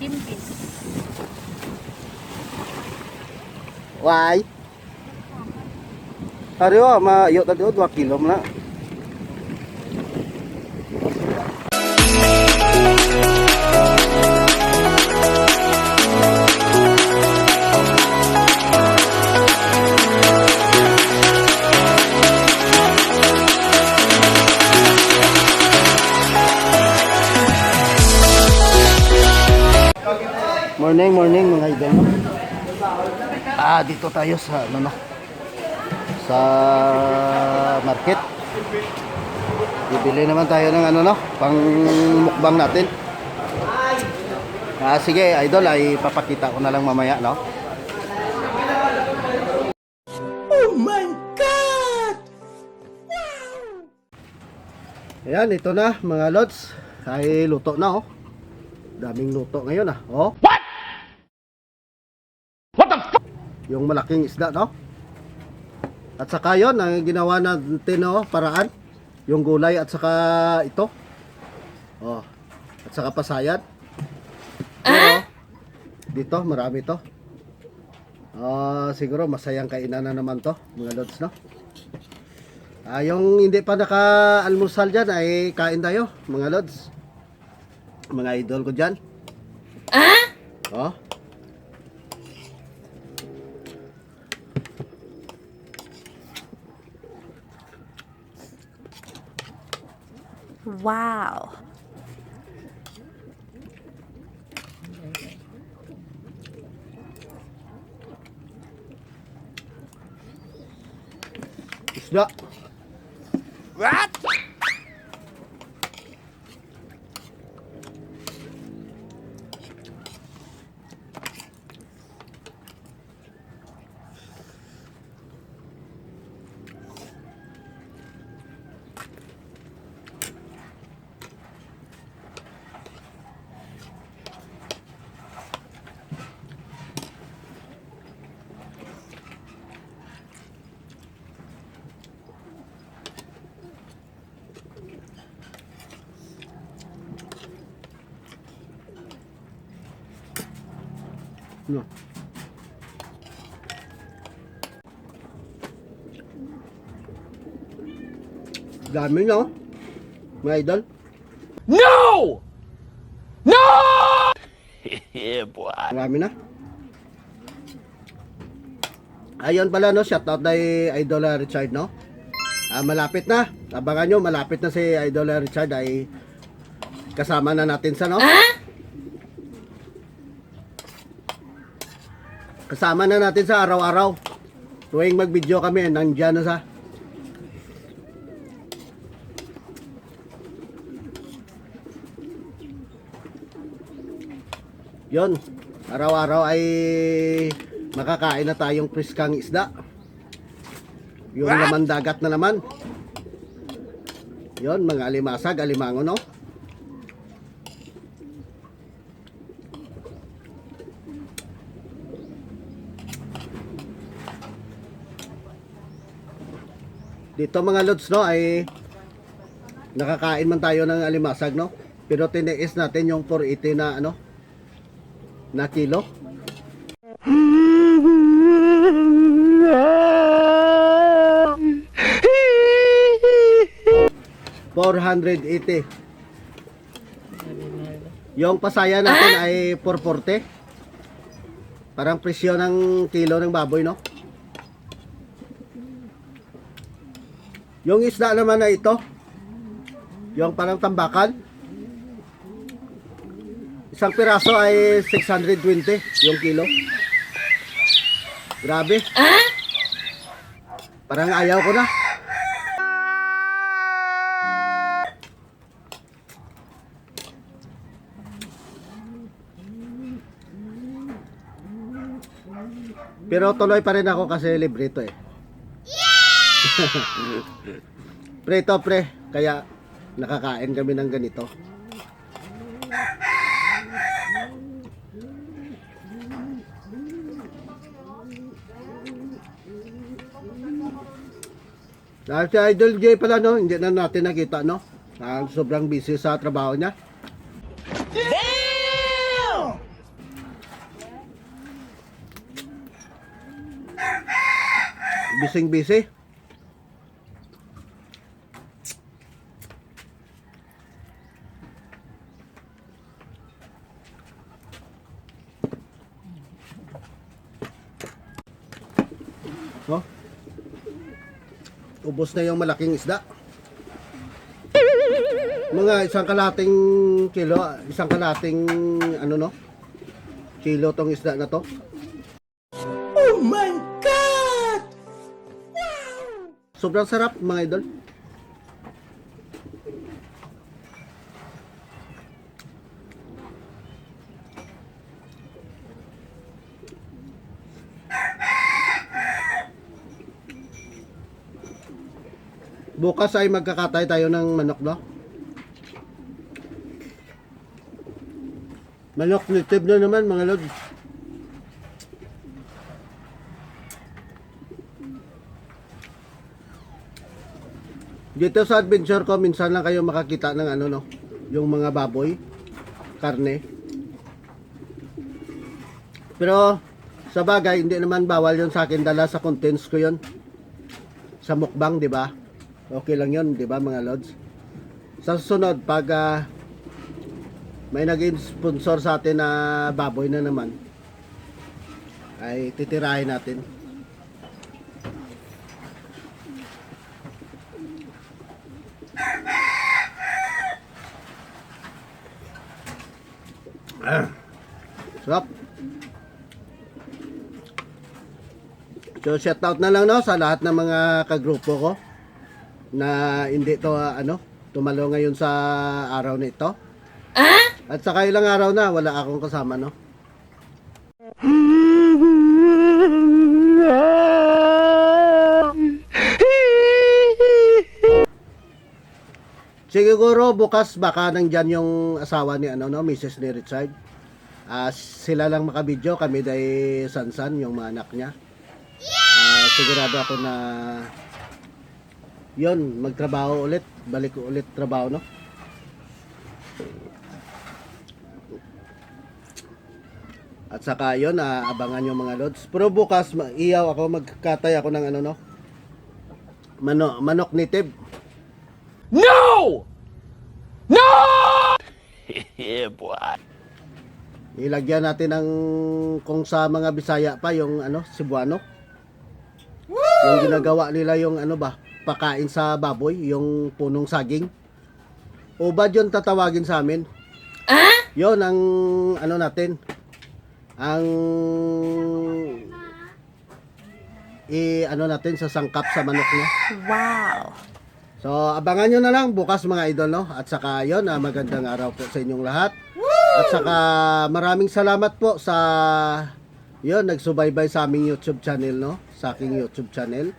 Chimpis. Why? Hariwa, maayo tadi 2 kilo na. Morning mga idol. Dito tayo sa sa market. Bibili naman tayo ng pang mukbang natin. Sige idol, ay papakita ko na lang mamaya, no? Oh my God! Wow! Ayan, ito na mga lods. Ay luto na, oh. Daming luto ngayon, oh. What? What the fuck? Yung malaking isda, no? At saka yun, ang ginawa natin, paraan. Yung gulay at saka ito. Oh. At saka pasayan. Dito, marami to. Siguro masayang kainan na naman to, mga lods, no? Yung hindi pa naka-almusal dyan, ay kain tayo, mga lods. Mga idol ko dyan. Oh. Wow. Isda. What? No. Dami, no? Mga idol. No! No! Yeah, boy. Marami na. Ayun pala, no? Shoutout kay Idol Richard, no? Malapit na. Abangan nyo, malapit na si Idol Richard. Ay kasama na natin sa, no? Kasama na natin sa araw-araw. Tuwing mag-video kami, nandiyan na sa. Yon, araw-araw ay makakain na tayong priskang isda. Yung laman dagat na naman. Yon, mga alimasag, alimango, no? Dito mga lods, no, ay nakakain man tayo ng alimasag, no? Pero tiniis natin yung 480 na na kilo. $480. Yung pasaya natin ay 440. Parang presyo ng kilo ng baboy, no? Yung isda naman na ito, yung parang tambakan, isang piraso ay 620 yung kilo. Grabe. Parang ayaw ko na. Pero tuloy pa rin ako kasi libre ito, eh. Pre to, pre. Kaya nakakain kami ng ganito. Dahil si Idol J pala, no, hindi na natin nakita, no? Sobrang busy sa trabaho niya. Damn! Bising-busy. Oh. Ubos na yung malaking isda. Mga isang kalating kilo, isang kalating ano no? Kilo tong isda na to. Oh my God! Sobrang sarap mga idol. Bukas ay magkakatay tayo ng manok, no? Manok native na naman mga lods. Dito sa adventure ko, minsan lang kayo makakita ng ano, no? Yung mga baboy, karne. Pero sa bagay, hindi naman bawal yun sa akin, dala sa contents ko yun. Sa mukbang, di ba? Okay lang yun, di ba mga lods? Sa susunod, pag may nag-sponsor sa atin na baboy na naman, ay titirahin natin. Sarap. So shout out na lang no sa lahat ng mga kagrupo ko na hindi to tumalo ngayon sa araw nito. At saka ilang araw na wala akong kasama no. Siguro bukas baka nandyan yung asawa ni Mrs. ni Richard. Sila lang makabidyo, kami day Sansan, yung mga anak niya. Sigurado ako na yon magtrabaho ulit, balik ulit trabaho no. At saka yon abangan yung mga lods. Pero bukas iyaw ako, magkatay ako ng manok native. No! No! Yeah, boy. Ilagyan natin ng kung sa mga Bisaya pa yung Cebuano. Yung ginagawa nila yung pakain sa baboy, yung punong saging. Ubad yun tatawagin sa amin. Yon ang natin. Ang natin sa sangkap sa manok niya. Wow! So, abangan nyo na lang bukas mga idol, no? At saka yon, magandang araw po sa inyong lahat. At saka maraming salamat po sa yon, nagsubaybay sa aming YouTube channel, no? Sa aking YouTube channel.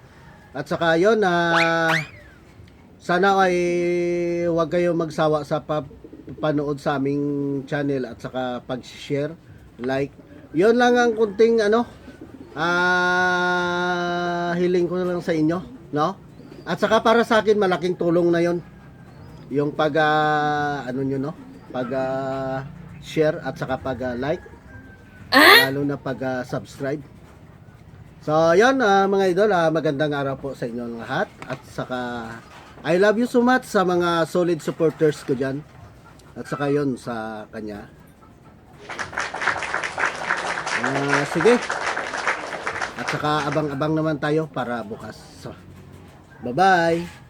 At saka yon, sana ay huwag kayong magsawa sa panood sa aming channel at saka pag-share, like. Yon lang ang kunting hiling ko na lang sa inyo, no? At saka para sa akin malaking tulong na yon. Yung pag share at saka pag like. Lalo na pag subscribe. So, yon mga idol, magandang araw po sa inyo lahat. At saka I love you so much sa mga solid supporters ko diyan. At saka yon sa kanya. Sige. At saka abang-abang naman tayo para bukas. So, bye-bye!